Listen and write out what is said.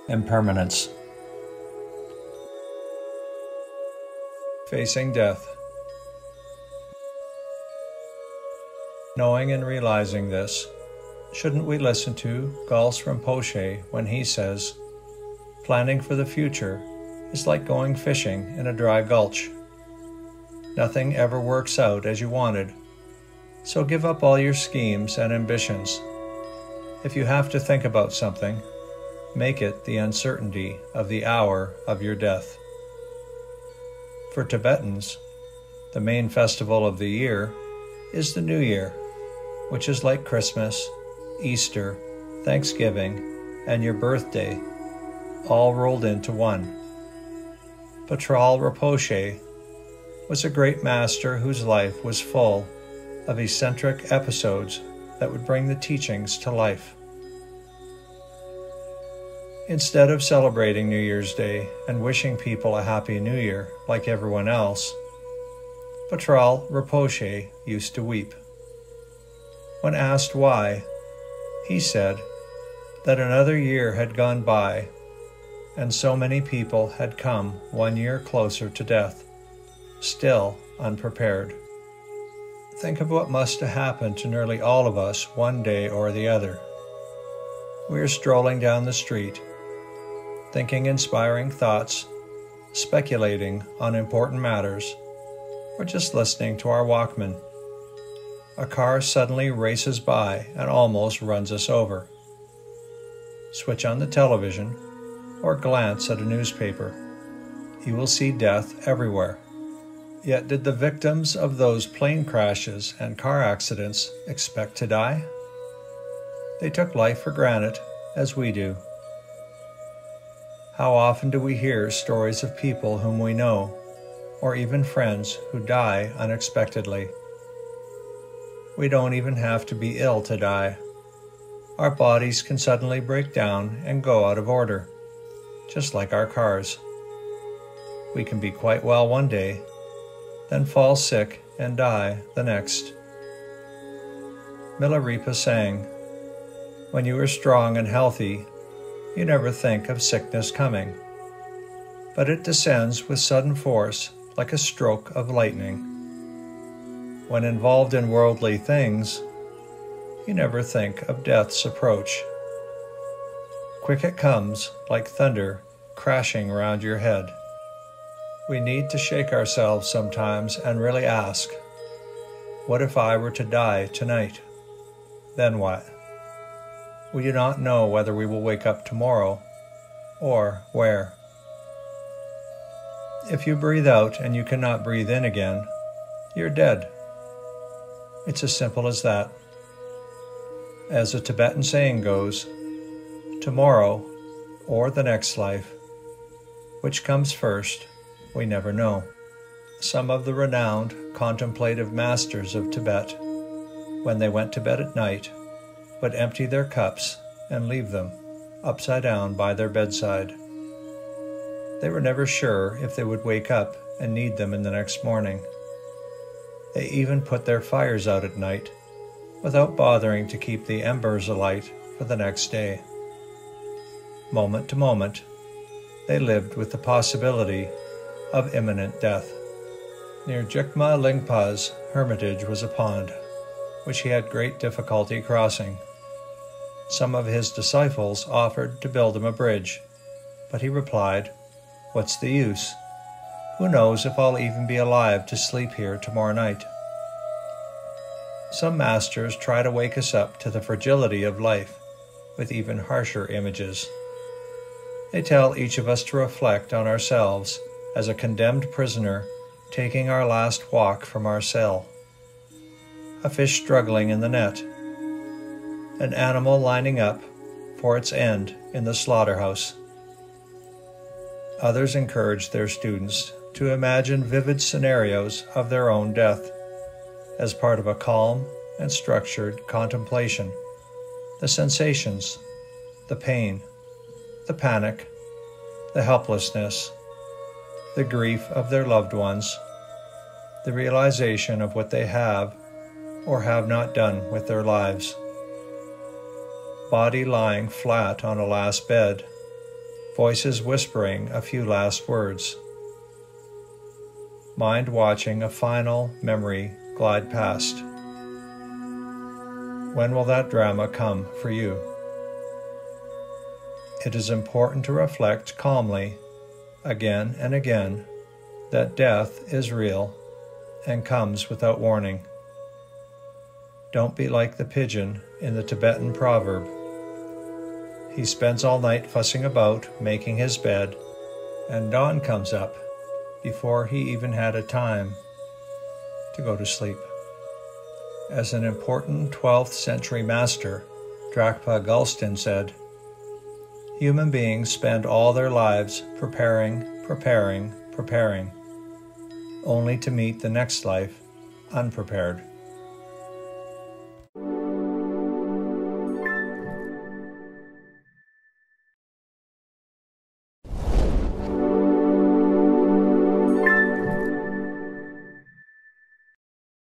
Impermanence. Facing death. Knowing and realizing this, shouldn't we listen to Rinpoche when he says, planning for the future is like going fishing in a dry gulch. Nothing ever works out as you wanted, so give up all your schemes and ambitions. If you have to think about something, make it the uncertainty of the hour of your death. For Tibetans, the main festival of the year is the New Year, which is like Christmas, Easter, Thanksgiving, and your birthday, all rolled into one. Patrul Rinpoche was a great master whose life was full of eccentric episodes that would bring the teachings to life. Instead of celebrating New Year's Day and wishing people a Happy New Year like everyone else, Patrul Rinpoche used to weep. When asked why, he said that another year had gone by and so many people had come 1 year closer to death, still unprepared. Think of what must have happened to nearly all of us one day or the other. We are strolling down the street, thinking inspiring thoughts, speculating on important matters, or just listening to our Walkman. A car suddenly races by and almost runs us over. Switch on the television or glance at a newspaper. You will see death everywhere. Yet did the victims of those plane crashes and car accidents expect to die? They took life for granted, as we do. How often do we hear stories of people whom we know, or even friends who die unexpectedly? We don't even have to be ill to die. Our bodies can suddenly break down and go out of order, just like our cars. We can be quite well one day, then fall sick and die the next. Milarepa sang, "When you are strong and healthy, you never think of sickness coming, but it descends with sudden force like a stroke of lightning. When involved in worldly things, you never think of death's approach. Quick it comes like thunder crashing round your head." We need to shake ourselves sometimes and really ask, what if I were to die tonight? Then what? We do not know whether we will wake up tomorrow or where. If you breathe out and you cannot breathe in again, you're dead. It's as simple as that. As a Tibetan saying goes, tomorrow or the next life, which comes first, we never know. Some of the renowned contemplative masters of Tibet, when they went to bed at night, would empty their cups and leave them upside down by their bedside. They were never sure if they would wake up and need them in the next morning. They even put their fires out at night without bothering to keep the embers alight for the next day. Moment to moment, they lived with the possibility of imminent death. Near Jikma Lingpa's hermitage was a pond, which he had great difficulty crossing. Some of his disciples offered to build him a bridge, but he replied, "What's the use? Who knows if I'll even be alive to sleep here tomorrow night?" Some masters try to wake us up to the fragility of life with even harsher images. They tell each of us to reflect on ourselves as a condemned prisoner taking our last walk from our cell, a fish struggling in the net, an animal lining up for its end in the slaughterhouse. Others encourage their students to imagine vivid scenarios of their own death as part of a calm and structured contemplation. The sensations, the pain, the panic, the helplessness, the grief of their loved ones, the realization of what they have or have not done with their lives. Body lying flat on a last bed, voices whispering a few last words, mind watching a final memory glide past. When will that drama come for you? It is important to reflect calmly, again and again, that death is real and comes without warning. Don't be like the pigeon in the Tibetan proverb. He spends all night fussing about, making his bed, and dawn comes up before he even had a time to go to sleep. As an important 12th century master, Drakpa Gulston, said, human beings spend all their lives preparing, only to meet the next life unprepared.